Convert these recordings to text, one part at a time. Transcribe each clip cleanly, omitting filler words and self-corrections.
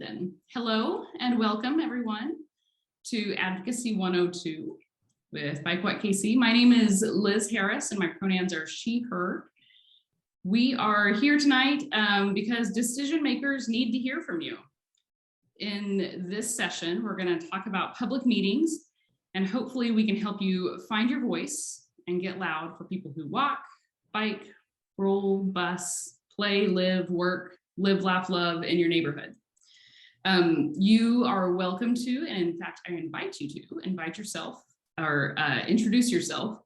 Then, hello and welcome everyone to Advocacy 102 with Bike What KC. My name is Liz Harris and my pronouns are she, her. We are here tonight because decision makers need to hear from you. In this session, we're going to talk about public meetings, and hopefully we can help you find your voice and get loud for people who walk, bike, roll, bus, play, live, work, live, laugh, love in your neighborhood. You are welcome to, and in fact, I invite you to invite yourself or introduce yourself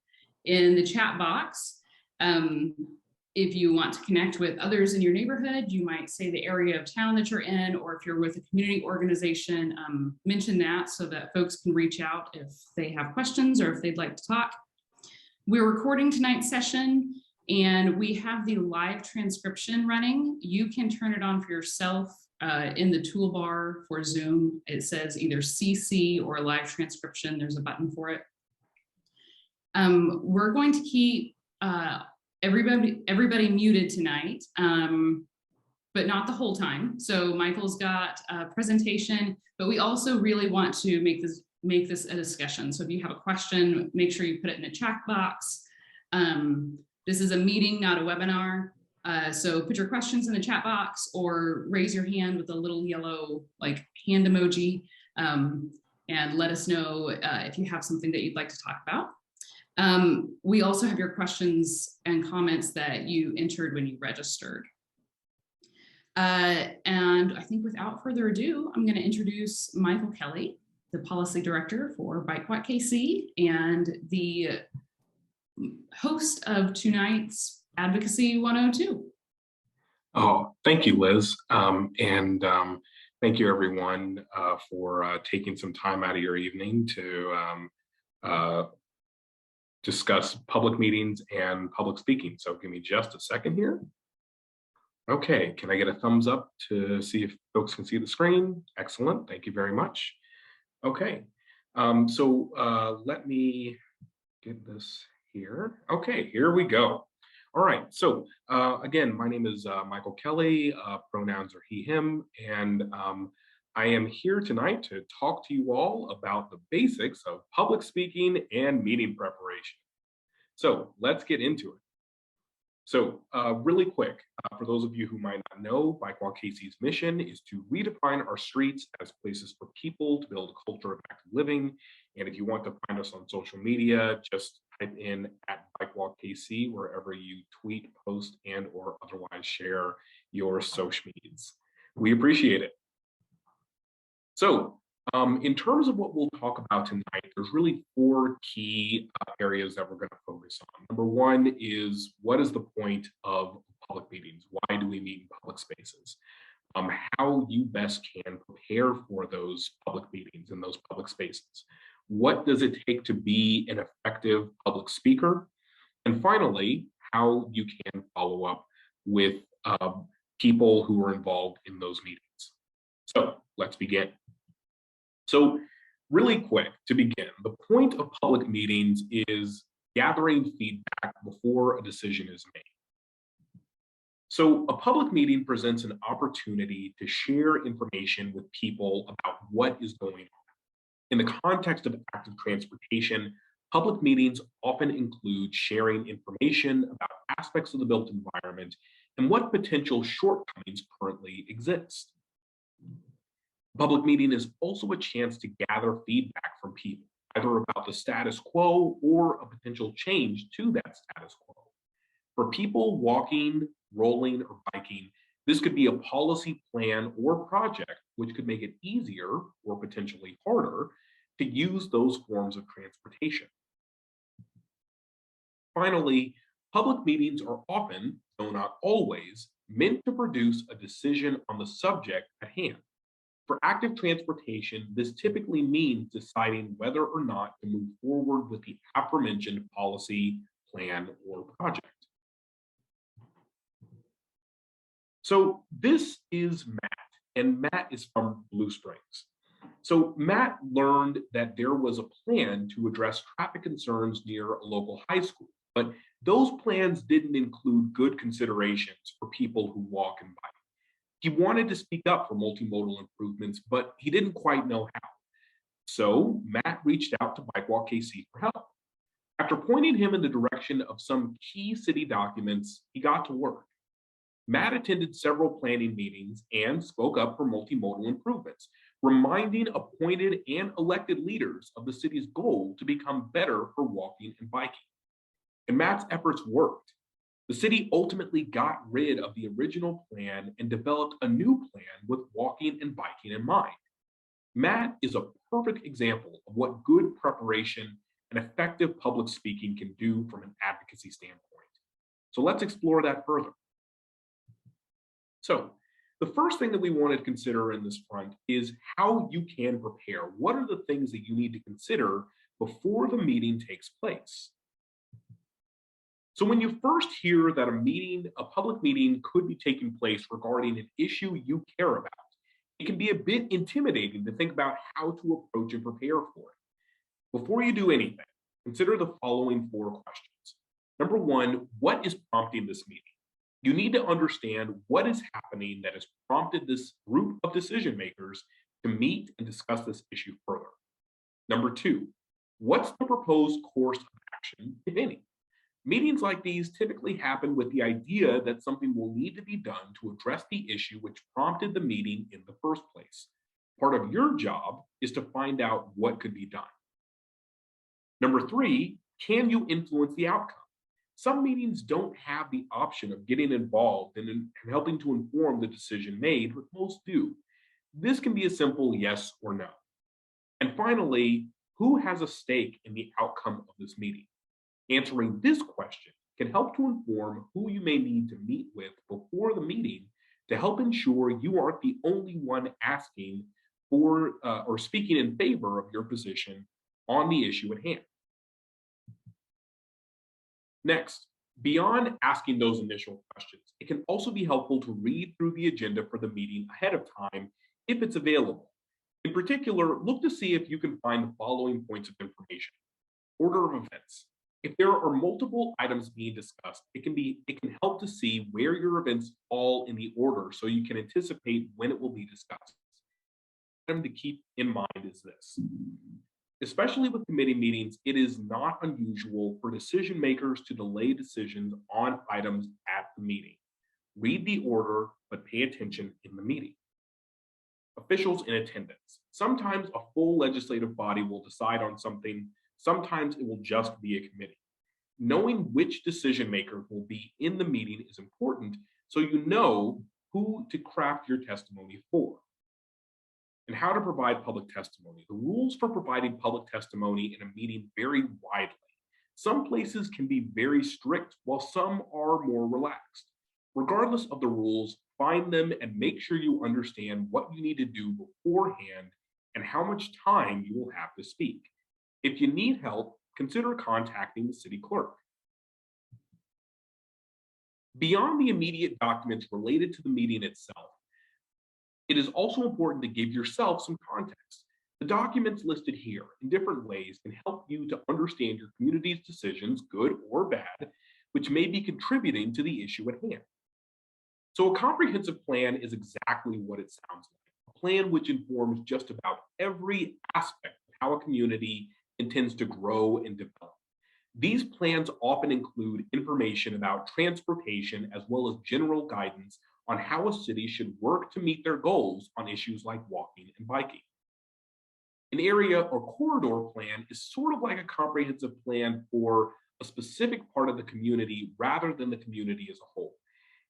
in the chat box. If you want to connect with others in your neighborhood, you might say the area of town that you're in, or if you're with a community organization, mention that so that folks can reach out if they have questions or if they'd like to talk. We're recording tonight's session and we have the live transcription running. You can turn it on for yourself. In the toolbar for Zoom, it says either CC or live transcription. There's a button for it. We're going to keep everybody muted tonight, but not the whole time. So Michael's got a presentation, but we also really want to make this a discussion. So if you have a question, make sure you put it in the chat box. This is a meeting, not a webinar. So put your questions in the chat box or raise your hand with a little yellow hand emoji and let us know if you have something that you'd like to talk about. We also have your questions and comments that you entered when you registered. And I think without further ado, I'm going to introduce Michael Kelly, the Policy Director for Bike What KC and the host of tonight's Advocacy 102. Oh, thank you, Liz. Thank you, everyone, for taking some time out of your evening to discuss public meetings and public speaking. So give me just a second here. Okay, can I get a thumbs up to see if folks can see the screen? Excellent, thank you very much. Okay, let me get this here. Okay, here we go. All right, so again, my name is Michael Kelly, pronouns are he, him, and I am here tonight to talk to you all about the basics of public speaking and meeting preparation. So let's get into it. So really quick, for those of you who might not know, Bike What KC's mission is to redefine our streets as places for people to build a culture of active living. And if you want to find us on social media, just type in @BikeWalkKC wherever you tweet, post, and or otherwise share your social medias. We appreciate it. So in terms of what we'll talk about tonight, there's really four key areas that we're going to focus on. Number one is, what is the point of public meetings? Why do we meet in public spaces? How you best can prepare for those public meetings and those public spaces. What does it take to be an effective public speaker? And finally, how you can follow up with people who are involved in those meetings. So let's begin. So really quick to begin, the point of public meetings is gathering feedback before a decision is made. So a public meeting presents an opportunity to share information with people about what is going on. In the context of active transportation, public meetings often include sharing information about aspects of the built environment and what potential shortcomings currently exist. A public meeting is also a chance to gather feedback from people, either about the status quo or a potential change to that status quo. For people walking, rolling, or biking, this could be a policy plan or project which could make it easier or potentially harder to use those forms of transportation. Finally, public meetings are often, though not always, meant to produce a decision on the subject at hand. For active transportation, this typically means deciding whether or not to move forward with the aforementioned policy, plan, or project. So this is Matt, and Matt is from Blue Springs. So Matt learned that there was a plan to address traffic concerns near a local high school, but those plans didn't include good considerations for people who walk and bike. He wanted to speak up for multimodal improvements, but he didn't quite know how. So Matt reached out to Bike Walk KC for help. After pointing him in the direction of some key city documents, he got to work. Matt attended several planning meetings and spoke up for multimodal improvements, reminding appointed and elected leaders of the city's goal to become better for walking and biking. And Matt's efforts worked. The city ultimately got rid of the original plan and developed a new plan with walking and biking in mind. Matt is a perfect example of what good preparation and effective public speaking can do from an advocacy standpoint. So let's explore that further. So the first thing that we want to consider in this front is how you can prepare. What are the things that you need to consider before the meeting takes place? So when you first hear that a public meeting could be taking place regarding an issue you care about, it can be a bit intimidating to think about how to approach and prepare for it. Before you do anything, consider the following 4 questions. Number 1, what is prompting this meeting? You need to understand what is happening that has prompted this group of decision makers to meet and discuss this issue further. Number 2, what's the proposed course of action, if any? Meetings like these typically happen with the idea that something will need to be done to address the issue which prompted the meeting in the first place. Part of your job is to find out what could be done. Number 3, can you influence the outcome? Some meetings don't have the option of getting involved and helping to inform the decision made, but most do. This can be a simple yes or no. And finally, who has a stake in the outcome of this meeting? Answering this question can help to inform who you may need to meet with before the meeting to help ensure you aren't the only one asking for or speaking in favor of your position on the issue at hand. Next, beyond asking those initial questions, it can also be helpful to read through the agenda for the meeting ahead of time if it's available. In particular, look to see if you can find the following points of information. Order of events. If there are multiple items being discussed, it can help to see where your events fall in the order so you can anticipate when it will be discussed. Item to keep in mind is this. Especially with committee meetings, it is not unusual for decision makers to delay decisions on items at the meeting. Read the order, but pay attention in the meeting. Officials in attendance. Sometimes a full legislative body will decide on something. Sometimes it will just be a committee. Knowing which decision maker will be in the meeting is important so you know who to craft your testimony for. And how to provide public testimony. The rules for providing public testimony in a meeting vary widely. Some places can be very strict while some are more relaxed. Regardless of the rules, find them and make sure you understand what you need to do beforehand and how much time you will have to speak. If you need help, consider contacting the city clerk. Beyond the immediate documents related to the meeting itself, it is also important to give yourself some context. The documents listed here in different ways can help you to understand your community's decisions, good or bad, which may be contributing to the issue at hand. So a comprehensive plan is exactly what it sounds like, a plan which informs just about every aspect of how a community intends to grow and develop. These plans often include information about transportation as well as general guidance on how a city should work to meet their goals on issues like walking and biking. An area or corridor plan is sort of like a comprehensive plan for a specific part of the community rather than the community as a whole.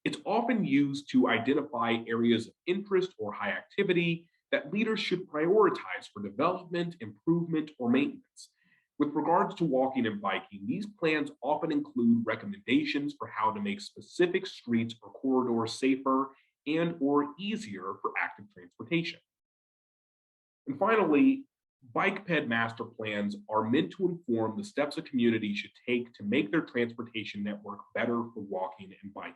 It's often used to identify areas of interest or high activity that leaders should prioritize for development, improvement, or maintenance. With regards to walking and biking, these plans often include recommendations for how to make specific streets or corridors safer and or easier for active transportation. And finally, bike ped master plans are meant to inform the steps a community should take to make their transportation network better for walking and biking.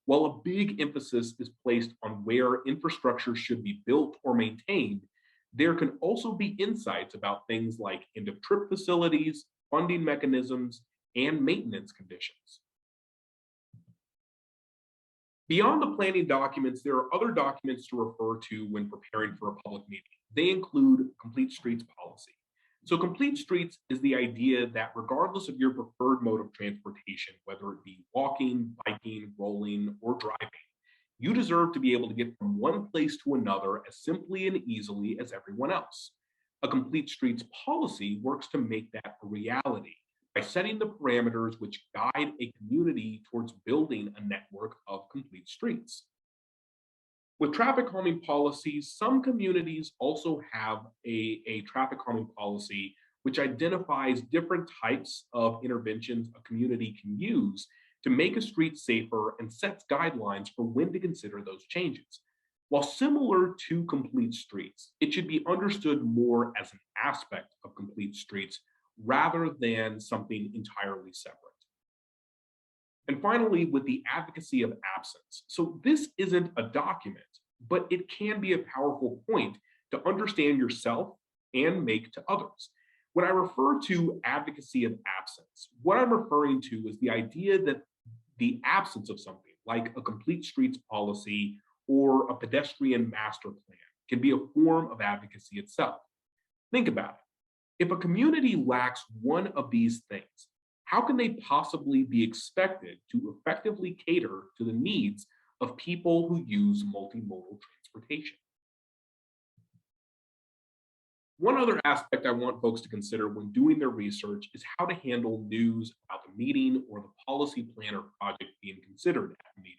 While a big emphasis is placed on where infrastructure should be built or maintained, there can also be insights about things like end-of-trip facilities, funding mechanisms, and maintenance conditions. Beyond the planning documents, there are other documents to refer to when preparing for a public meeting. They include complete streets policy. So complete streets is the idea that regardless of your preferred mode of transportation, whether it be walking, biking, rolling, or driving, you deserve to be able to get from one place to another as simply and easily as everyone else. A complete streets policy works to make that a reality by setting the parameters which guide a community towards building a network of complete streets. With traffic calming policies, some communities also have a traffic calming policy which identifies different types of interventions a community can use to make a street safer and sets guidelines for when to consider those changes. While similar to complete streets, it should be understood more as an aspect of complete streets rather than something entirely separate. And finally, with the advocacy of absence. So this isn't a document, but it can be a powerful point to understand yourself and make to others. When I refer to advocacy of absence, what I'm referring to is the idea that the absence of something like a complete streets policy or a pedestrian master plan can be a form of advocacy itself. Think about it. If a community lacks one of these things, how can they possibly be expected to effectively cater to the needs of people who use multimodal transportation? One other aspect I want folks to consider when doing their research is how to handle news about the meeting or the policy plan or project being considered at the meeting.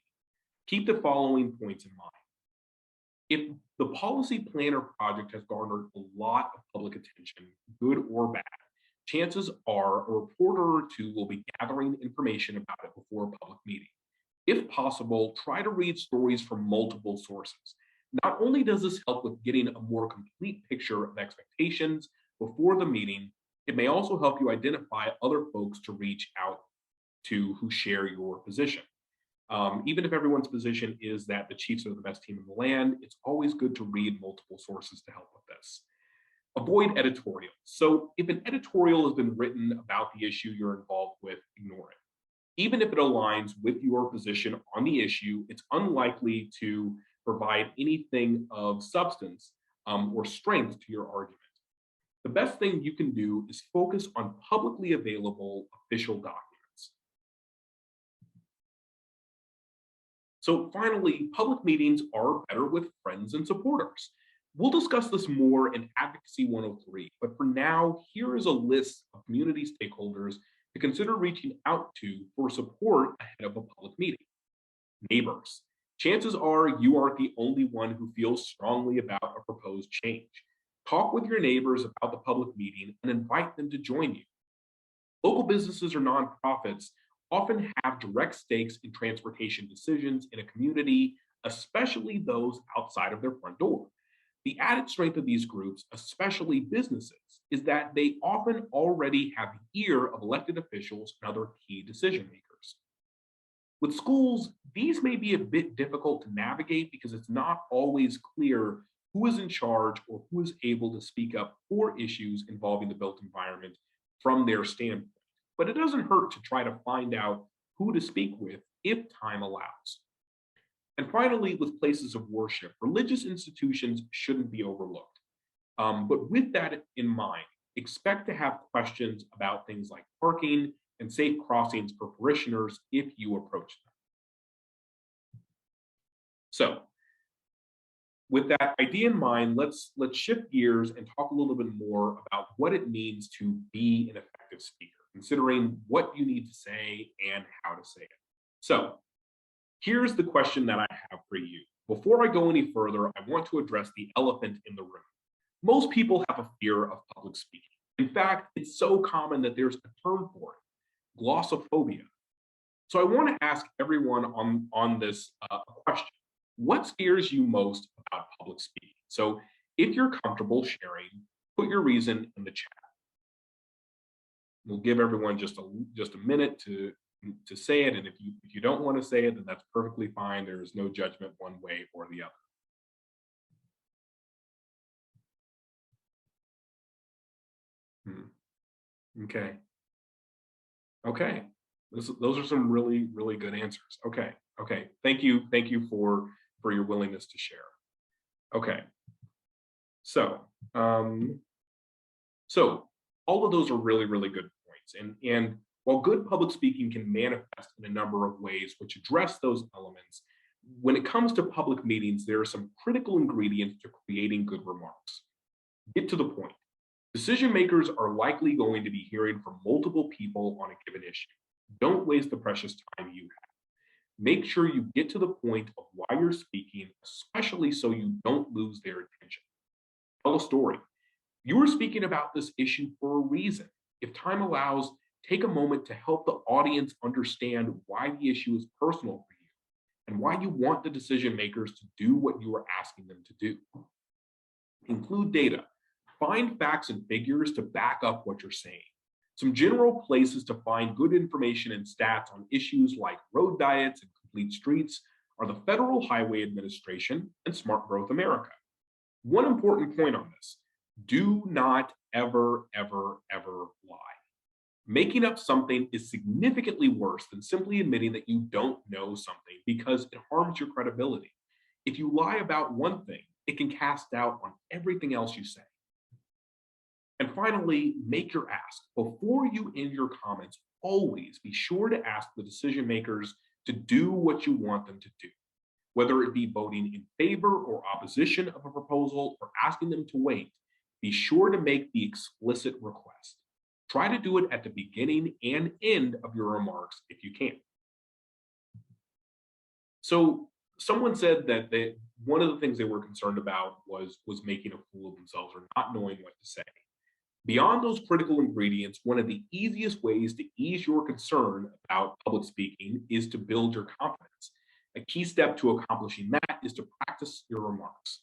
Keep the following points in mind. If the policy plan or project has garnered a lot of public attention, good or bad, chances are a reporter or two will be gathering information about it before a public meeting. If possible, try to read stories from multiple sources. Not only does this help with getting a more complete picture of expectations before the meeting, it may also help you identify other folks to reach out to who share your position. Even if everyone's position is that the Chiefs are the best team in the land, it's always good to read multiple sources to help with this. Avoid editorial. So if an editorial has been written about the issue you're involved with, ignore it. Even if it aligns with your position on the issue, it's unlikely to provide anything of substance or strength to your argument. The best thing you can do is focus on publicly available official documents. So finally, public meetings are better with friends and supporters. We'll discuss this more in Advocacy 103, but for now, here is a list of community stakeholders to consider reaching out to for support ahead of a public meeting. Neighbors. Chances are you aren't the only one who feels strongly about a proposed change. Talk with your neighbors about the public meeting and invite them to join you. Local businesses or nonprofits often have direct stakes in transportation decisions in a community, especially those outside of their front door. The added strength of these groups, especially businesses, is that they often already have the ear of elected officials and other key decision makers. With schools, these may be a bit difficult to navigate because it's not always clear who is in charge or who is able to speak up for issues involving the built environment from their standpoint. But it doesn't hurt to try to find out who to speak with if time allows. And finally, with places of worship, religious institutions shouldn't be overlooked. But with that in mind, expect to have questions about things like parking and safe crossings for parishioners if you approach them. So, with that idea in mind, let's shift gears and talk a little bit more about what it means to be an effective speaker, considering what you need to say and how to say it. So, here's the question that I have for you. Before I go any further, I want to address the elephant in the room. Most people have a fear of public speaking. In fact, it's so common that there's a term for it, glossophobia. So I want to ask everyone on this question. What scares you most about public speaking? So if you're comfortable sharing, put your reason in the chat. We'll give everyone just a minute to say it, and if you don't want to say it, then that's perfectly fine. There is no judgment one way or the other. Okay. Okay. Those are some really, really good answers. Okay. Okay, thank you. Thank you for your willingness to share. Okay, so so all of those are really, really good points. And while good public speaking can manifest in a number of ways which address those elements, when it comes to public meetings, there are some critical ingredients to creating good remarks. Get to the point. Decision makers are likely going to be hearing from multiple people on a given issue. Don't waste the precious time you have. Make sure you get to the point of why you're speaking, especially so you don't lose their attention. Tell a story. You are speaking about this issue for a reason. If time allows, take a moment to help the audience understand why the issue is personal for you and why you want the decision makers to do what you are asking them to do. Include data. Find facts and figures to back up what you're saying. Some general places to find good information and stats on issues like road diets and complete streets are the Federal Highway Administration and Smart Growth America. One important point on this: do not ever, ever, ever lie. Making up something is significantly worse than simply admitting that you don't know something because it harms your credibility. If you lie about one thing, it can cast doubt on everything else you say. And finally, make your ask. Before you end your comments, always be sure to ask the decision makers to do what you want them to do, whether it be voting in favor or opposition of a proposal or asking them to wait. Be sure to make the explicit request. Try to do it at the beginning and end of your remarks if you can. So someone said that one of the things they were concerned about was making a fool of themselves or not knowing what to say. Beyond those critical ingredients, one of the easiest ways to ease your concern about public speaking is to build your confidence. A key step to accomplishing that is to practice your remarks.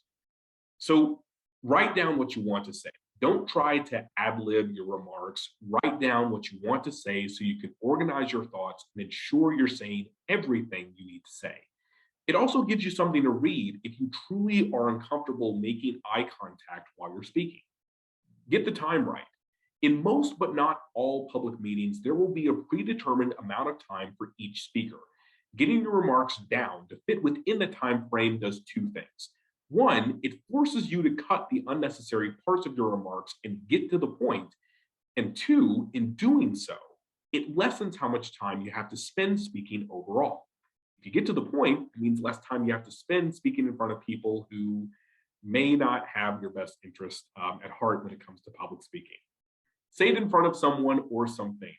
So write down what you want to say. Don't try to ad-lib your remarks. Write down what you want to say so you can organize your thoughts and ensure you're saying everything you need to say. It also gives you something to read if you truly are uncomfortable making eye contact while you're speaking. Get the time right. In most but not all public meetings, there will be a predetermined amount of time for each speaker. Getting your remarks down to fit within the time frame does two things. One, it forces you to cut the unnecessary parts of your remarks and get to the point. And two, in doing so, it lessens how much time you have to spend speaking overall. If you get to the point, it means less time you have to spend speaking in front of people who may not have your best interest at heart when it comes to public speaking. Say it in front of someone or something.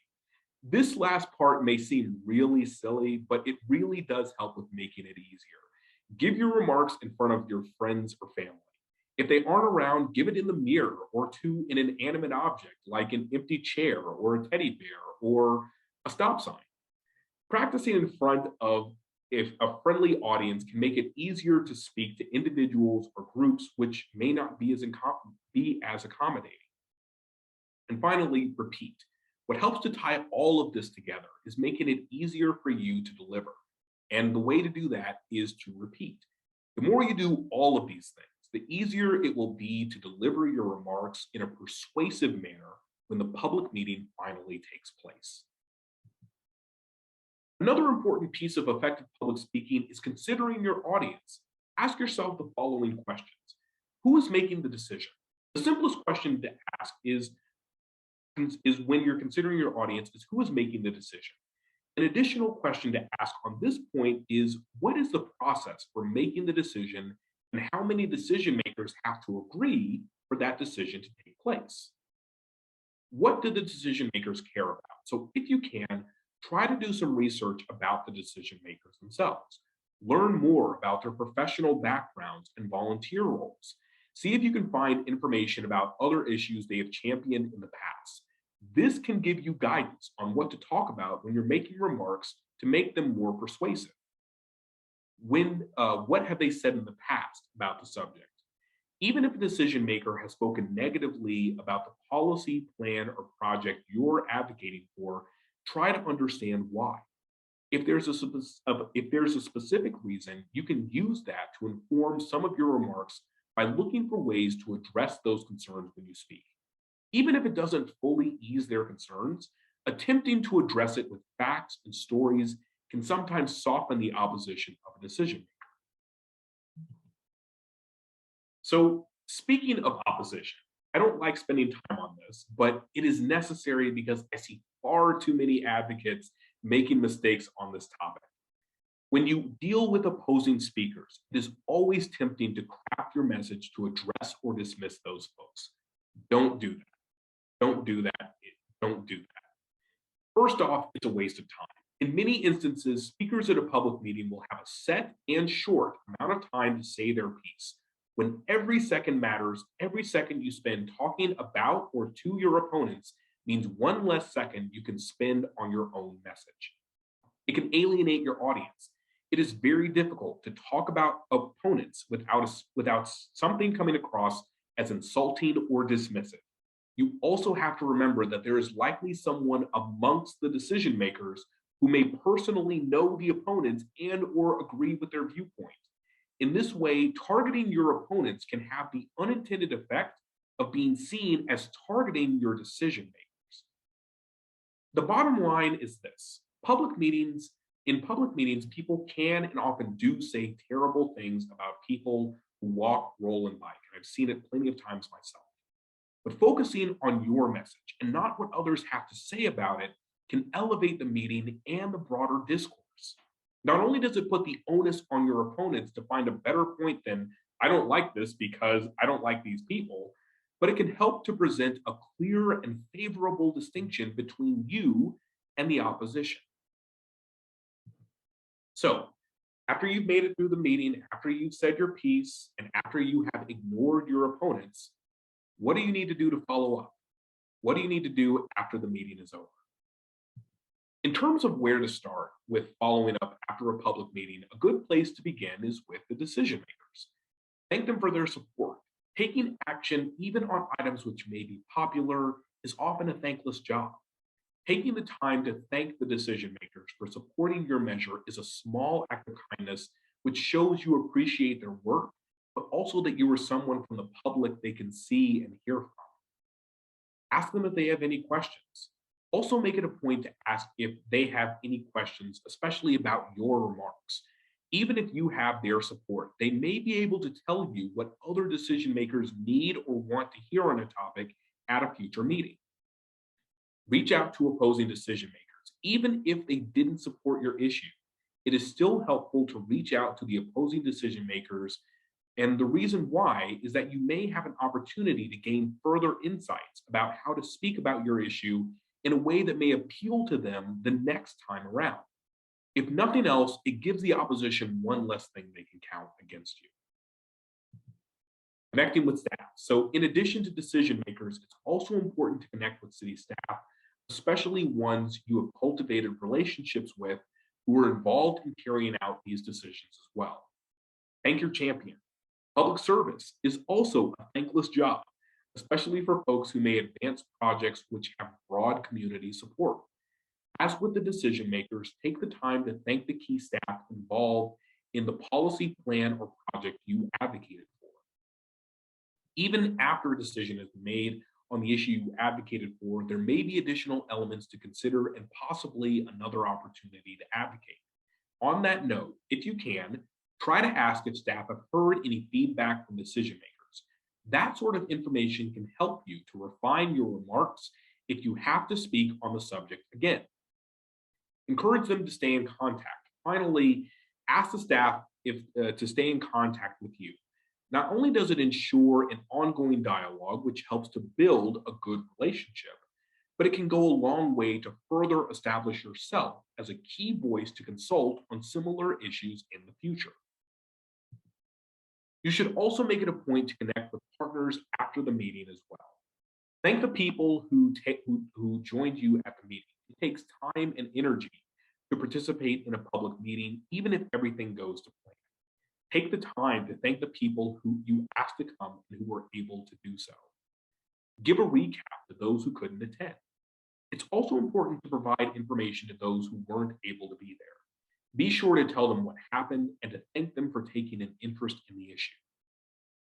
This last part may seem really silly, but it really does help with making it easier. Give your remarks in front of your friends or family. If they aren't around, give it in the mirror or to an inanimate object like an empty chair or a teddy bear or a stop sign. Practicing in front of a friendly audience can make it easier to speak to individuals or groups which may not be as accommodating. And finally, repeat. What helps to tie all of this together is making it easier for you to deliver. And the way to do that is to repeat. The more you do all of these things, the easier it will be to deliver your remarks in a persuasive manner when the public meeting finally takes place. Another important piece of effective public speaking is considering your audience. Ask yourself the following questions. Who is making the decision? The simplest question to ask is when you're considering your audience is who is making the decision? An additional question to ask on this point is what is the process for making the decision and how many decision makers have to agree for that decision to take place? What do the decision makers care about? So if you can, try to do some research about the decision makers themselves. Learn more about their professional backgrounds and volunteer roles. See if you can find information about other issues they have championed in the past. This can give you guidance on what to talk about when you're making remarks to make them more persuasive. What have they said in the past about the subject? Even if a decision maker has spoken negatively about the policy, plan, or project you're advocating for, try to understand why. If there's a specific reason, you can use that to inform some of your remarks by looking for ways to address those concerns when you speak. Even if it doesn't fully ease their concerns, attempting to address it with facts and stories can sometimes soften the opposition of a decision maker. So speaking of opposition, I don't like spending time on this, but it is necessary because I see far too many advocates making mistakes on this topic. When you deal with opposing speakers, it is always tempting to craft your message to address or dismiss those folks. Don't do that. Don't do that. Don't do that. First off, it's a waste of time. In many instances, speakers at a public meeting will have a set and short amount of time to say their piece. When every second matters, every second you spend talking about or to your opponents means one less second you can spend on your own message. It can alienate your audience. It is very difficult to talk about opponents without something coming across as insulting or dismissive. You also have to remember that there is likely someone amongst the decision makers who may personally know the opponents and or agree with their viewpoint. In this way, targeting your opponents can have the unintended effect of being seen as targeting your decision makers. The bottom line is this: in public meetings, people can and often do say terrible things about people who walk, roll, and bike. And I've seen it plenty of times myself. But focusing on your message and not what others have to say about it can elevate the meeting and the broader discourse. Not only does it put the onus on your opponents to find a better point than "I don't like this because I don't like these people," but it can help to present a clear and favorable distinction between you and the opposition. So, after you've made it through the meeting, after you've said your piece, and after you have ignored your opponents, what do you need to do to follow up? What do you need to do after the meeting is over? In terms of where to start with following up after a public meeting, a good place to begin is with the decision makers. Thank them for their support. Taking action, even on items which may be popular, is often a thankless job. Taking the time to thank the decision makers for supporting your measure is a small act of kindness which shows you appreciate their work, but also that you are someone from the public they can see and hear from. Ask them if they have any questions. Also, make it a point to ask if they have any questions, especially about your remarks. Even if you have their support, they may be able to tell you what other decision makers need or want to hear on a topic at a future meeting. Reach out to opposing decision makers. Even if they didn't support your issue, it is still helpful to reach out to the opposing decision makers. And the reason why is that you may have an opportunity to gain further insights about how to speak about your issue in a way that may appeal to them the next time around. If nothing else, it gives the opposition one less thing they can count against you. Connecting with staff. So in addition to decision makers, it's also important to connect with city staff, especially ones you have cultivated relationships with who are involved in carrying out these decisions as well. Thank your champion. Public service is also a thankless job, especially for folks who may advance projects which have broad community support. As with the decision makers, take the time to thank the key staff involved in the policy plan or project you advocated for. Even after a decision is made on the issue you advocated for, there may be additional elements to consider and possibly another opportunity to advocate. On that note, if you can, try to ask if staff have heard any feedback from decision makers. That sort of information can help you to refine your remarks if you have to speak on the subject again. Encourage them to stay in contact. Finally, ask the staff to stay in contact with you. Not only does it ensure an ongoing dialogue, which helps to build a good relationship, but it can go a long way to further establish yourself as a key voice to consult on similar issues in the future. You should also make it a point to connect with partners after the meeting as well. Thank the people who joined you at the meeting. It takes time and energy to participate in a public meeting, even if everything goes to plan. Take the time to thank the people who you asked to come and who were able to do so. Give a recap to those who couldn't attend. It's also important to provide information to those who weren't able to be there. Be sure to tell them what happened and to thank them for taking an interest in the issue.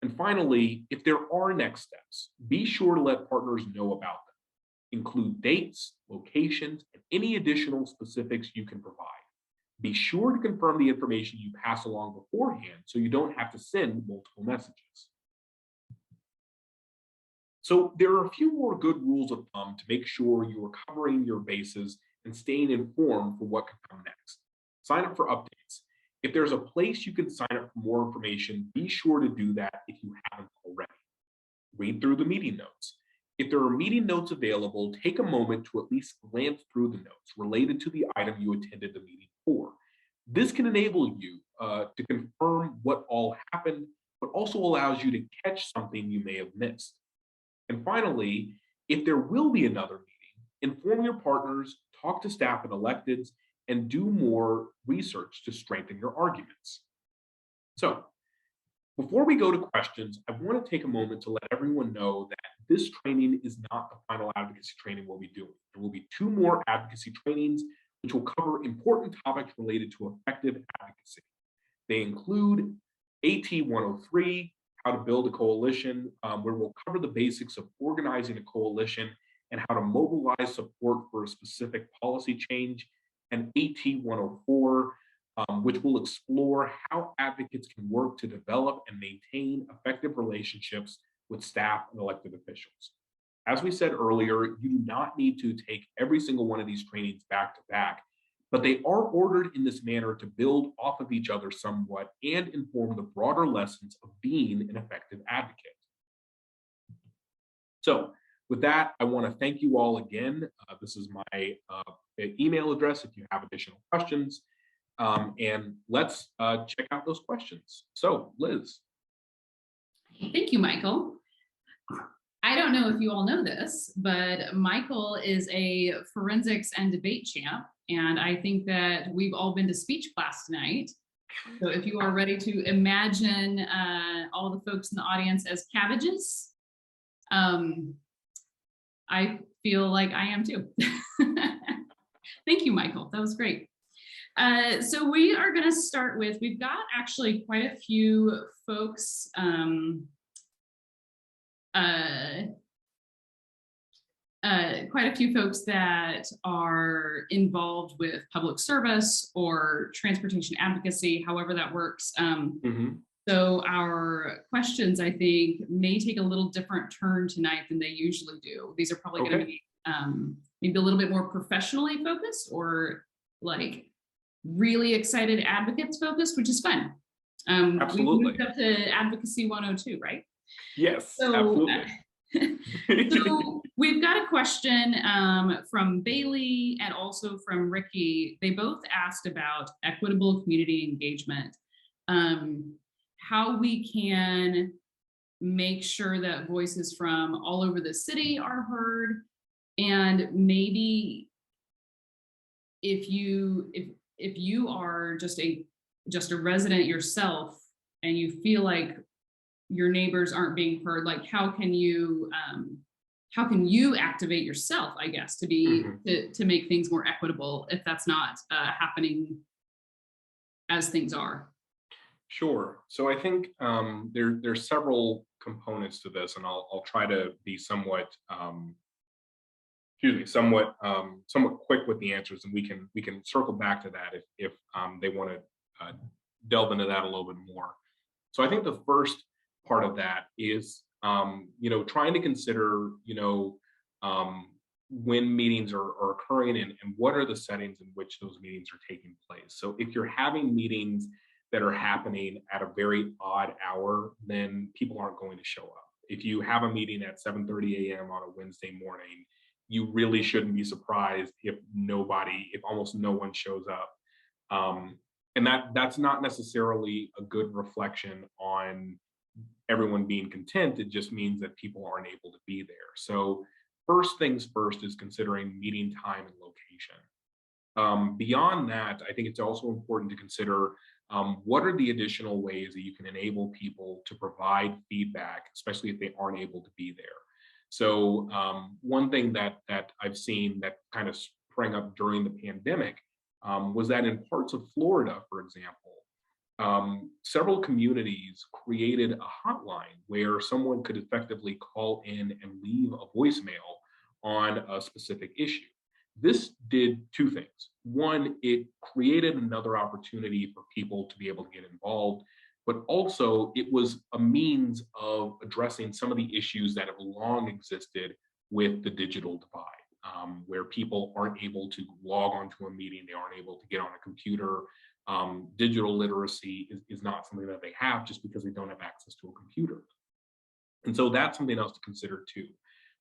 And finally, if there are next steps, be sure to let partners know about them. Include dates, locations, and any additional specifics you can provide. Be sure to confirm the information you pass along beforehand so you don't have to send multiple messages. So there are a few more good rules of thumb to make sure you are covering your bases and staying informed for what could come next. Sign up for updates. If there's a place you can sign up for more information, be sure to do that if you haven't already. Read through the meeting notes. If there are meeting notes available, take a moment to at least glance through the notes related to the item you attended the meeting for. This can enable you to confirm what all happened, but also allows you to catch something you may have missed. And finally, if there will be another meeting, inform your partners, talk to staff and electeds, and do more research to strengthen your arguments. So, before we go to questions, I want to take a moment to let everyone know that this training is not the final advocacy training we'll be doing. There will be 2 more advocacy trainings, which will cover important topics related to effective advocacy. They include AT 103, how to build a coalition, where we'll cover the basics of organizing a coalition and how to mobilize support for a specific policy change, and AT 104, which will explore how advocates can work to develop and maintain effective relationships with staff and elected officials. As we said earlier, you do not need to take every single one of these trainings back to back, but they are ordered in this manner to build off of each other somewhat and inform the broader lessons of being an effective advocate. So with that, I want to thank you all again. This is my email address if you have additional questions. And let's check out those questions. So, Liz. Thank you, Michael. I don't know if you all know this, but Michael is a forensics and debate champ. And I think that we've all been to speech class tonight. So if you are ready to imagine all the folks in the audience as cabbages, I feel like I am too. Thank you, Michael. That was great. So we are going to start with, we've got actually quite a few folks that are involved with public service or transportation advocacy, however that works. So our questions, I think, may take a little different turn tonight than they usually do. These are probably going to be maybe a little bit more professionally focused or like really excited advocates focused, which is fun. Absolutely. We moved up to Advocacy 102, right? Yes, so, absolutely. So we've got a question from Bailey and also from Ricky. They both asked about equitable community engagement, how we can make sure that voices from all over the city are heard, and maybe if you are just a resident yourself and you feel like your neighbors aren't being heard, like how can you activate yourself, I guess, to be to make things more equitable if that's not happening as things are? Sure. So I think there's several components to this, and I'll try to be somewhat somewhat quick with the answers, and we can circle back to that if they want to delve into that a little bit more. So I think the first part of that is trying to consider when meetings are occurring and what are the settings in which those meetings are taking place. So if you're having meetings that are happening at a very odd hour, then people aren't going to show up. If you have a meeting at 7:30 a.m. on a Wednesday morning, you really shouldn't be surprised if almost no one shows up. And that's not necessarily a good reflection on everyone being content. It just means that people aren't able to be there. So first things first is considering meeting time and location. Beyond that, I think it's also important to consider what are the additional ways that you can enable people to provide feedback, especially if they aren't able to be there. So one thing that I've seen that kind of sprang up during the pandemic was that in parts of Florida, for example, several communities created a hotline where someone could effectively call in and leave a voicemail on a specific issue. This did two things. One, it created another opportunity for people to be able to get involved, but also it was a means of addressing some of the issues that have long existed with the digital divide, where people aren't able to log onto a meeting, they aren't able to get on a computer. Digital literacy is not something that they have just because they don't have access to a computer. And so that's something else to consider too.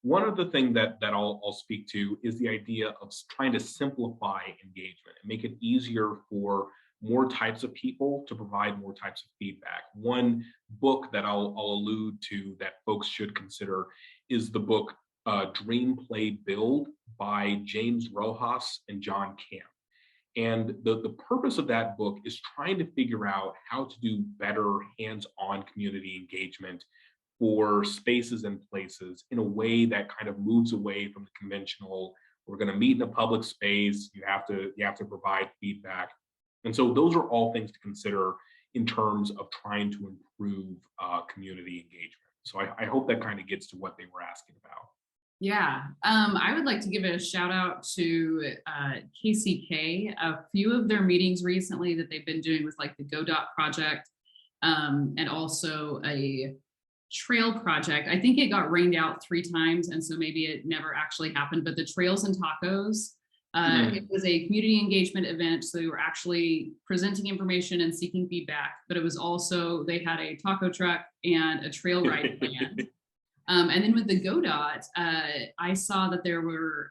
One of the things that I'll speak to is the idea of trying to simplify engagement and make it easier for more types of people to provide more types of feedback. One book that I'll allude to that folks should consider is the book Dream, Play, Build by James Rojas and John Camp. And the purpose of that book is trying to figure out how to do better hands-on community engagement for spaces and places in a way that kind of moves away from the conventional, we're going to meet in a public space, you have to provide feedback. And so those are all things to consider in terms of trying to improve community engagement. So I hope that kind of gets to what they were asking about. Yeah, I would like to give a shout out to KCK. A few of their meetings recently that they've been doing with like the GoDot project, and also a trail project. I think it got rained out 3 times, and so maybe it never actually happened, but the Trails and Tacos, it was a community engagement event. So they were actually presenting information and seeking feedback, but it was also, they had a taco truck and a trail ride planned. And then with the GoDot, I saw that there were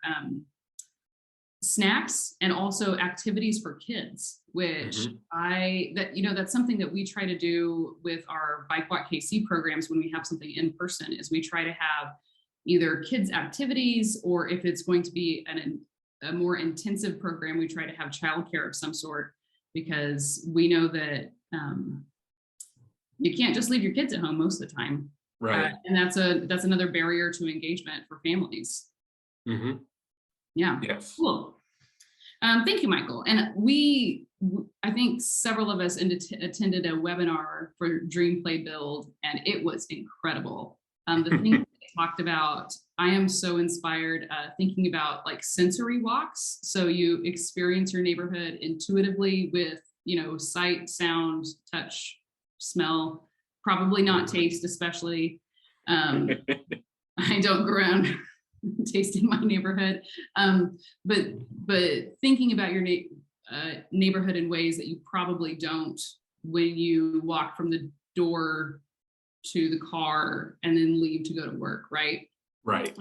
snacks and also activities for kids, which that's something that we try to do with our Bike Walk KC programs when we have something in person, is we try to have either kids activities, or if it's going to be a more intensive program, we try to have childcare of some sort, because we know that you can't just leave your kids at home most of the time. Right. And that's another barrier to engagement for families. Mm-hmm. Yeah. Yes. Cool. Thank you, Michael. And I think several of us attended a webinar for Dream, Play, Build, and it was incredible. The thing they talked about, I am so inspired thinking about like sensory walks. So you experience your neighborhood intuitively with, sight, sound, touch, smell, probably not taste, especially. I don't go around tasting my neighborhood, but thinking about your neighborhood in ways that you probably don't when you walk from the door to the car and then leave to go to work, right? Right.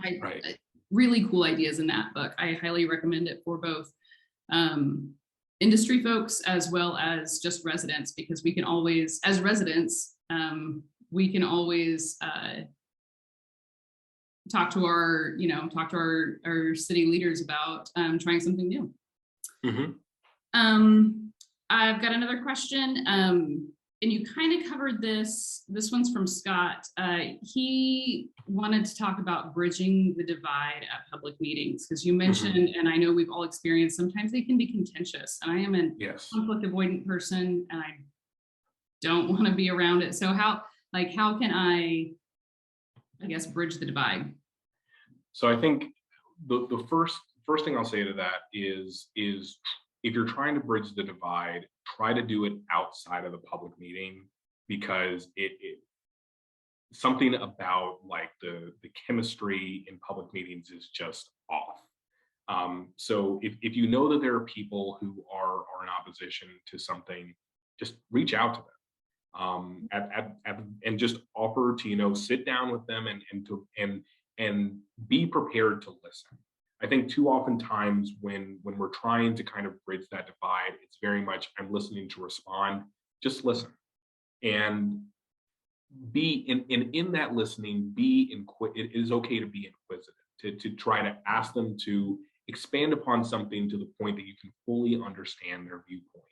Really cool ideas in that book. I highly recommend it for both industry folks as well as just residents, because we can always, as residents, we can always talk to our city leaders about trying something new. I've got another question, and you kind of covered this. This one's from Scott. He wanted to talk about bridging the divide at public meetings, because you mentioned, and I know we've all experienced, sometimes they can be contentious, and I am a conflict avoidant person, and I don't want to be around it. So how can I guess, bridge the divide? So I think the first thing I'll say to that is if you're trying to bridge the divide, try to do it outside of the public meeting, because it something about like the chemistry in public meetings is just off. So if you know that there are people who are in opposition to something, just reach out to them. And just offer to sit down with them and be prepared to listen. I think too often times when we're trying to kind of bridge that divide, it's very much I'm listening to respond. Just listen, and be in that listening. It is okay to be inquisitive, to try to ask them to expand upon something to the point that you can fully understand their viewpoint.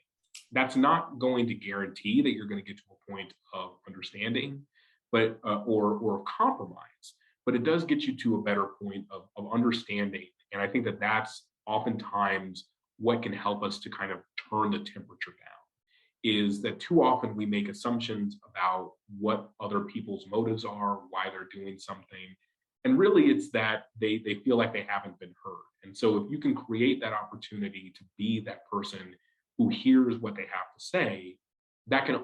That's not going to guarantee that you're going to get to a point of understanding, but or compromise. But it does get you to a better point of understanding. And I think that that's oftentimes what can help us to kind of turn the temperature down, is that too often we make assumptions about what other people's motives are, why they're doing something. And really it's that they feel like they haven't been heard. And so if you can create that opportunity to be that person who hears what they have to say, that can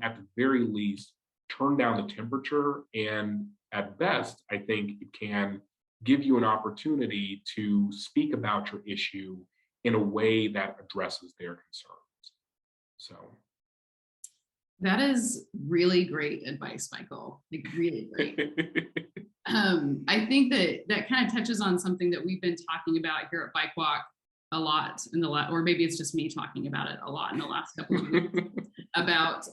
at the very least turn down the temperature, and at best, I think it can give you an opportunity to speak about your issue in a way that addresses their concerns. So that is really great advice, Michael. Like really great. I think that kind of touches on something that we've been talking about here at Bike Walk a lot in the last, or maybe it's just me talking about it a lot in the last couple of weeks, about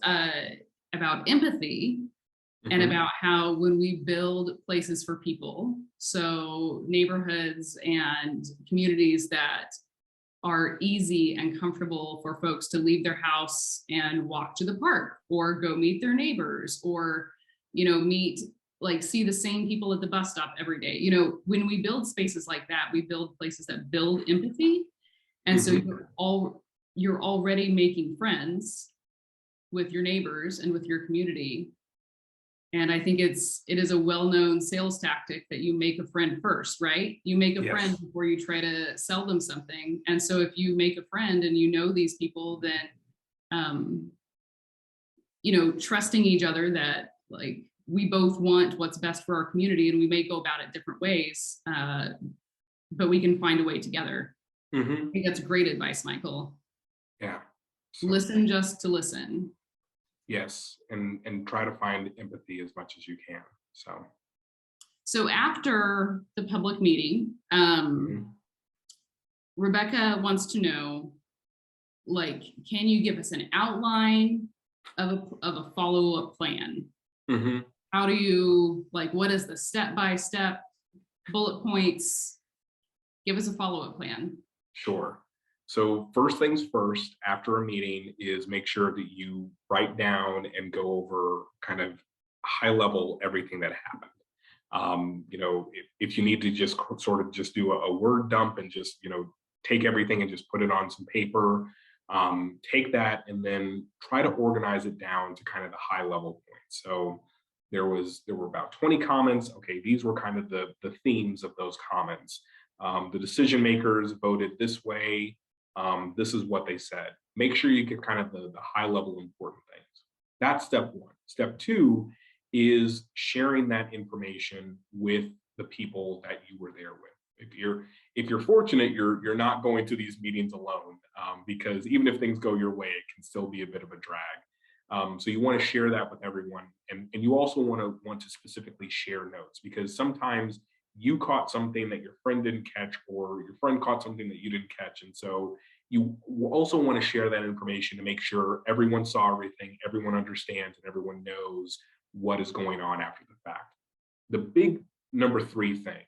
empathy and about how when we build places for people, so neighborhoods and communities that are easy and comfortable for folks to leave their house and walk to the park or go meet their neighbors, or, see the same people at the bus stop every day. When we build spaces like that, we build places that build empathy. And so you're already making friends with your neighbors and with your community. And I think it is a well-known sales tactic that you make a friend first, right? You make a friend before you try to sell them something. And so if you make a friend and you know these people, then, trusting each other that like we both want what's best for our community, and we may go about it different ways, but we can find a way together. I think that's great advice, Michael. Yeah. Listen just to listen. Yes, and try to find empathy as much as you can. So after the public meeting, Rebecca wants to know, can you give us an outline of a follow-up plan? How do you, what is the step-by-step bullet points? Give us a follow-up plan. Sure. So first things first, after a meeting, is make sure that you write down and go over kind of high level everything that happened. If you need to just sort of just do a word dump and just, take everything and just put it on some paper, take that and then try to organize it down to kind of the high level points. So there were about 20 comments. Okay, these were kind of the themes of those comments. The decision makers voted this way. This is what they said. Make sure you get kind of the high level important things. That's step one. Step two is sharing that information with the people that you were there with. If you're fortunate, you're not going to these meetings alone, because even if things go your way, it can still be a bit of a drag. So you want to share that with everyone, and you also want to specifically share notes, because sometimes you caught something that your friend didn't catch, or your friend caught something that you didn't catch. And so you also want to share that information to make sure everyone saw everything, everyone understands, and everyone knows what is going on after the fact. The big number three thing,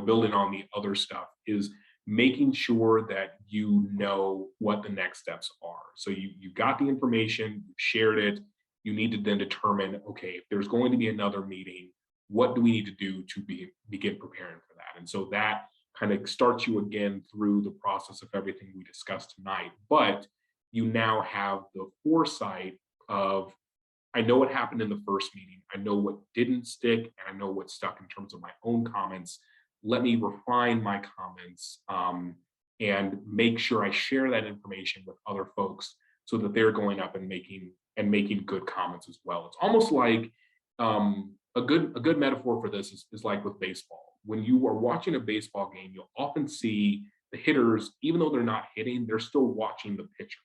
building on the other stuff, is making sure that you know what the next steps are. So you got the information, you shared it, you need to then determine, okay, if there's going to be another meeting, what do we need to do to begin preparing for that? And so that kind of starts you again through the process of everything we discussed tonight. But you now have the foresight of, I know what happened in the first meeting, I know what didn't stick, and I know what stuck in terms of my own comments. Let me refine my comments and make sure I share that information with other folks so that they're going up and making good comments as well. It's almost like a good metaphor for this is like with baseball. When you are watching a baseball game, you'll often see the hitters, even though they're not hitting, they're still watching the pitcher.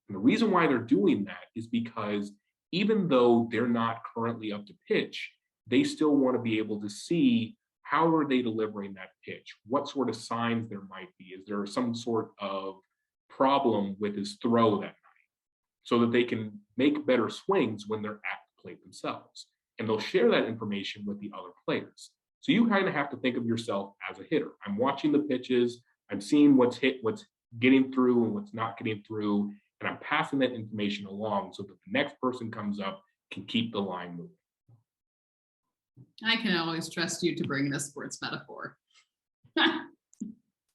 And the reason why they're doing that is because even though they're not currently up to pitch, they still want to be able to see how are they delivering that pitch? What sort of signs there might be? Is there some sort of problem with his throw that night? So that they can make better swings when they're at the plate themselves. And they'll share that information with the other players. So you kind of have to think of yourself as a hitter. I'm watching the pitches, I'm seeing what's getting through and what's not getting through, and I'm passing that information along so that the next person comes up can keep the line moving. I can always trust you to bring in a sports metaphor.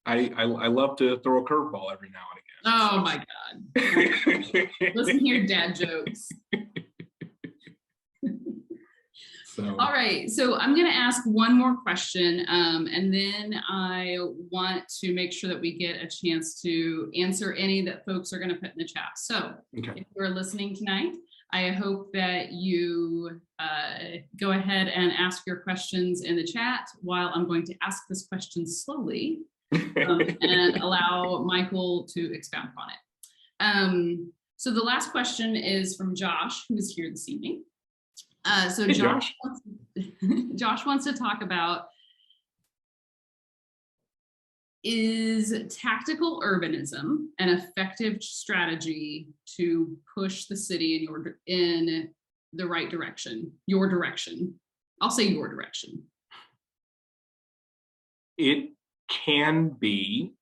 I love to throw a curveball every now and again. Oh my God. Listen here, dad jokes. So, all right, so I'm going to ask one more question, and then I want to make sure that we get a chance to answer any that folks are going to put in the chat. So okay. if you're listening tonight, I hope that you go ahead and ask your questions in the chat while I'm going to ask this question slowly and allow Michael to expound upon it. So the last question is from Josh, who's here this evening. So hey, Josh wants to talk about, is tactical urbanism an effective strategy to push the city in the right direction? Your direction. I'll say your direction. It can be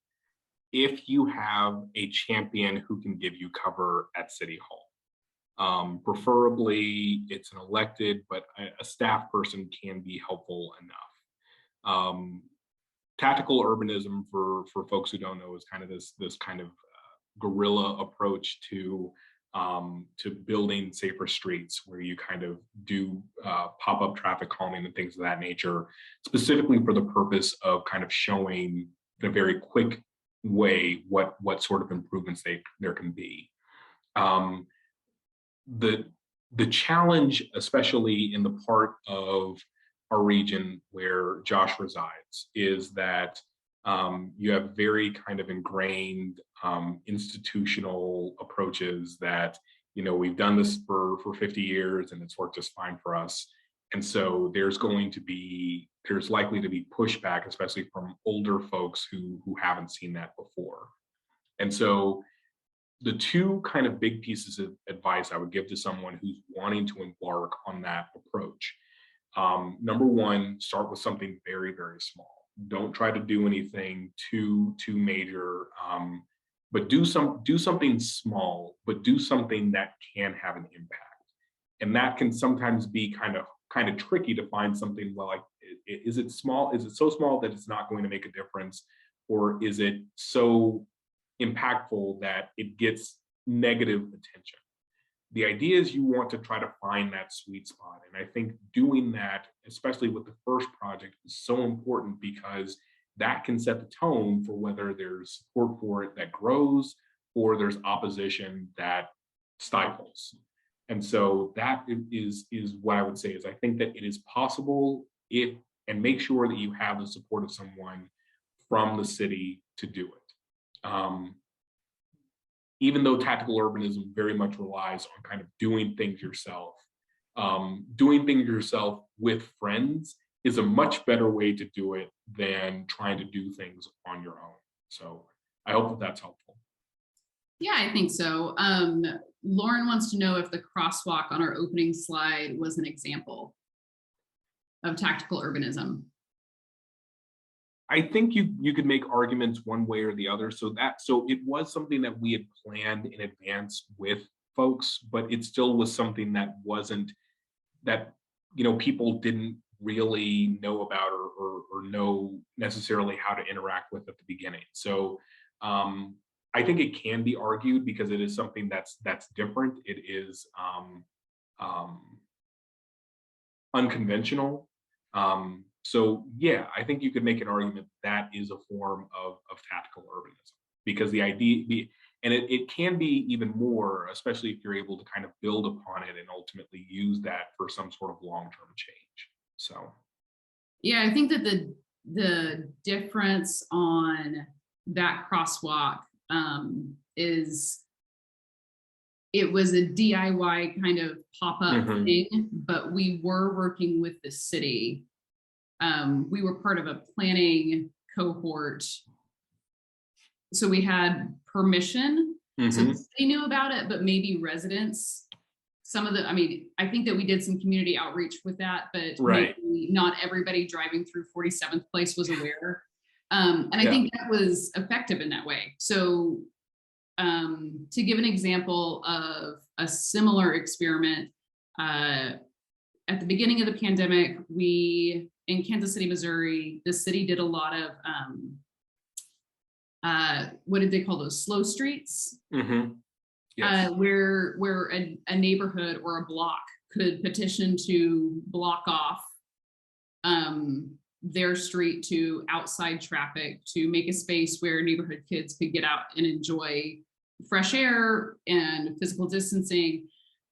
if you have a champion who can give you cover at City Hall. Preferably it's an elected, but a staff person can be helpful enough. Tactical urbanism, for folks who don't know, is kind of this kind of guerrilla approach to building safer streets, where you kind of do pop-up traffic calming and things of that nature, specifically for the purpose of kind of showing in a very quick way what sort of improvements there can be. The challenge, especially in the part of our region where Josh resides, is that you have very kind of ingrained institutional approaches that, we've done this for 50 years and it's worked just fine for us. And so there's likely to be pushback, especially from older folks who haven't seen that before. And so the two kind of big pieces of advice I would give to someone who's wanting to embark on that approach. Number one, start with something very, very small. Don't try to do anything too major, but do something small, but do something that can have an impact. And that can sometimes be kind of tricky to find something, well, like, is it small? Is it so small that it's not going to make a difference? Or is it so impactful that it gets negative attention? The idea is you want to try to find that sweet spot. And I think doing that, especially with the first project, is so important, because that can set the tone for whether there's support for it that grows or there's opposition that stifles. And so that is what I would say is, I think that it is possible, and make sure that you have the support of someone from the city to do it. Even though tactical urbanism very much relies on kind of doing things yourself with friends is a much better way to do it than trying to do things on your own. So I hope that that's helpful. Yeah, I think so. Lauren wants to know if the crosswalk on our opening slide was an example of tactical urbanism. I think you could make arguments one way or the other. So it was something that we had planned in advance with folks, but it still was something that people didn't really know about or know necessarily how to interact with at the beginning. So I think it can be argued, because it is something that's different. It is unconventional. So yeah, I think you could make an argument that is a form of tactical urbanism, because the idea, and it can be even more, especially if you're able to kind of build upon it and ultimately use that for some sort of long-term change. So yeah, I think that the difference on that crosswalk is, it was a DIY kind of pop-up thing, but we were working with the city. We were part of a planning cohort, so we had permission. So the city knew about it, but maybe residents, I think that we did some community outreach with that, but maybe not everybody driving through 47th Place was aware. And I think that was effective in that way. So to give an example of a similar experiment, at the beginning of the pandemic, in Kansas City, Missouri, the city did a lot of, what did they call those? Slow streets? Yes. Where a neighborhood or a block could petition to block off their street to outside traffic, to make a space where neighborhood kids could get out and enjoy fresh air and physical distancing.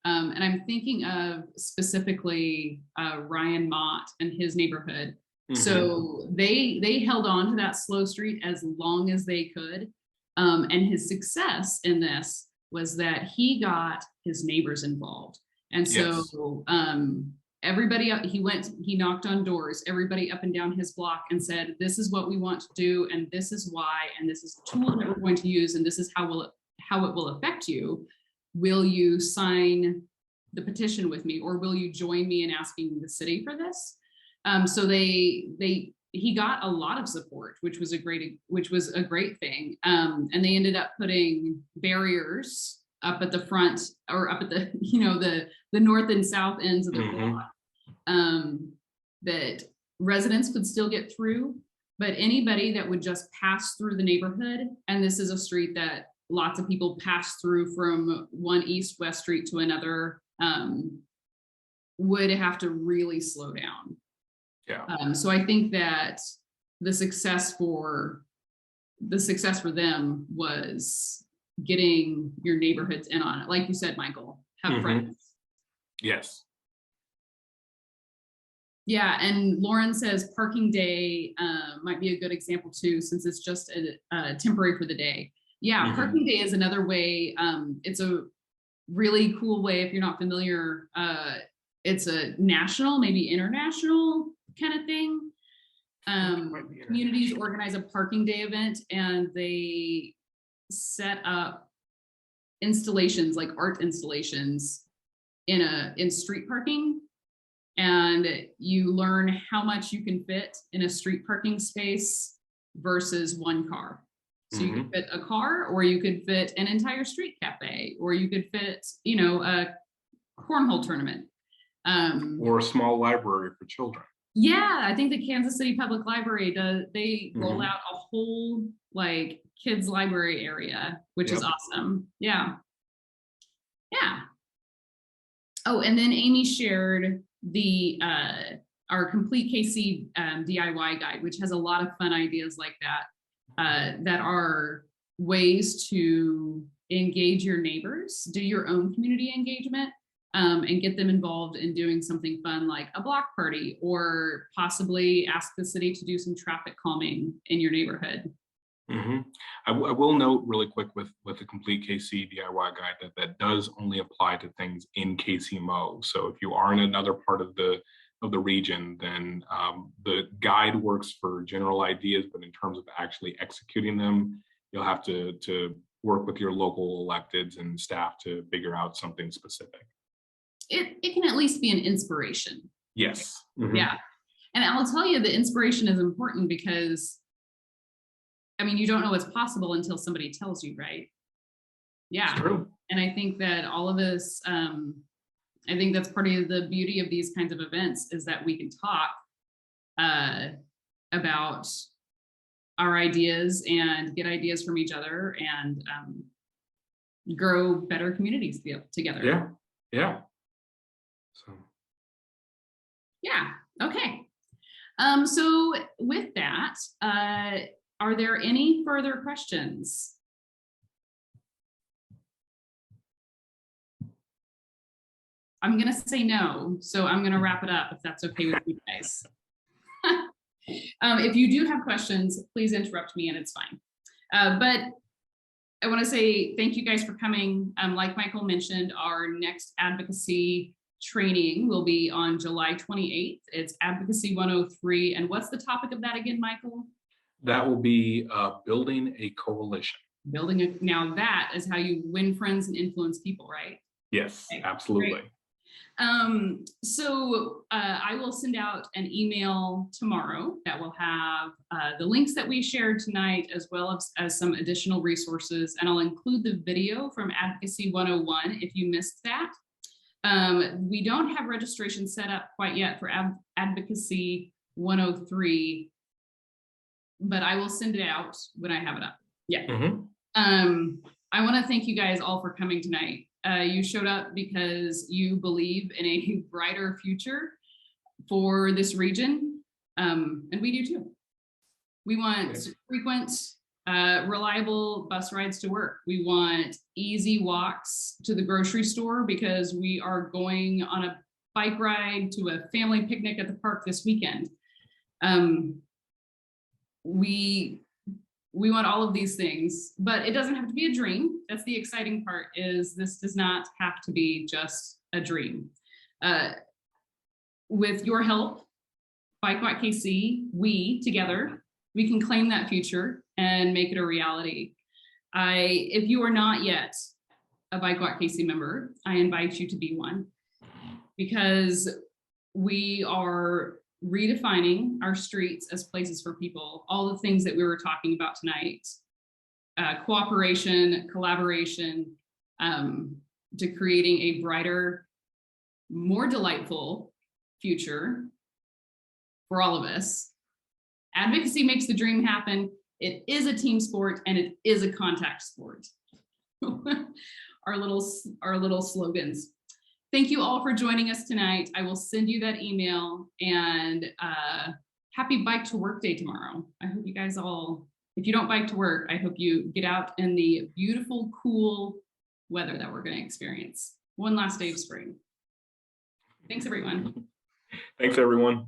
And I'm thinking of specifically Ryan Mott and his neighborhood. So they held on to that slow street as long as they could. And his success in this was that he got his neighbors involved. And so everybody up, he knocked on doors, everybody up and down his block, and said, this is what we want to do, and this is why, and this is the tool that we're going to use, and this is how it will affect you. Will you sign the petition with me, or will you join me in asking the city for this? So he got a lot of support, which was a great thing. And they ended up putting barriers up at the front, or up at the, the north and south ends of the block, that residents could still get through, but anybody that would just pass through the neighborhood, and this is a street that lots of people pass through from one east-west street to another, would have to really slow down. Yeah. So I think that the success for them was getting your neighborhoods in on it. Like you said, Michael, have friends. Yes. Yeah, and Lauren says parking day might be a good example too, since it's just a temporary for the day. Yeah, parking day is another way. It's a really cool way, if you're not familiar. It's a national, maybe international kind of thing. Communities organize a parking day event, and they set up installations, like art installations, in street parking, and you learn how much you can fit in a street parking space versus one car. So you could fit a car, or you could fit an entire street cafe, or you could fit, a cornhole tournament. Or a small library for children. Yeah, I think the Kansas City Public Library they roll out a whole kids library area, which is awesome. Yeah. Yeah. Oh, and then Amy shared our Complete KC DIY guide, which has a lot of fun ideas like that, that are ways to engage your neighbors, do your own community engagement, and get them involved in doing something fun like a block party, or possibly ask the city to do some traffic calming in your neighborhood. I will note really quick with the Complete KC DIY guide that does only apply to things in KCMO. So if you are in another part of the region, then the guide works for general ideas, but in terms of actually executing them, you'll have to work with your local electeds and staff to figure out something specific. It can at least be an inspiration. Yes. Yeah. And I'll tell you, the inspiration is important because, you don't know what's possible until somebody tells you, right? Yeah. It's true. And I think that all of us, I think that's part of the beauty of these kinds of events, is that we can talk about our ideas and get ideas from each other, and grow better communities together. Yeah. Yeah. So. Yeah. Okay. So with that, are there any further questions? I'm going to say no, so I'm going to wrap it up, if that's okay with you guys. If you do have questions, please interrupt me and it's fine. But I want to say thank you guys for coming. Like Michael mentioned, our next advocacy training will be on July 28th. It's Advocacy 103. And what's the topic of that again, Michael? That will be building a coalition. Now that is how you win friends and influence people, right? Yes, okay, absolutely. Great. So I will send out an email tomorrow that will have the links that we shared tonight, as well as some additional resources. And I'll include the video from Advocacy 101 if you missed that. We don't have registration set up quite yet for Advocacy 103, but I will send it out when I have it up. Yeah. I want to thank you guys all for coming tonight. You showed up because you believe in a brighter future for this region, and we do too. We want frequent, reliable bus rides to work. We want easy walks to the grocery store because we are going on a bike ride to a family picnic at the park this weekend. We want all of these things, but it doesn't have to be a dream. That's the exciting part, is this does not have to be just a dream. With your help, Bike Walk KC, we together, we can claim that future and make it a reality. If you are not yet a Bike Walk KC member, I invite you to be one, because we are redefining our streets as places for people. All the things that we were talking about tonight, cooperation, collaboration, to creating a brighter, more delightful future for all of us. Advocacy makes the dream happen. It is a team sport and it is a contact sport. our little slogans. Thank you all for joining us tonight. I will send you that email, and happy Bike to Work Day tomorrow. I hope you guys all, if you don't bike to work, I hope you get out in the beautiful, cool weather that we're going to experience. One last day of spring. Thanks, everyone. Thanks, everyone.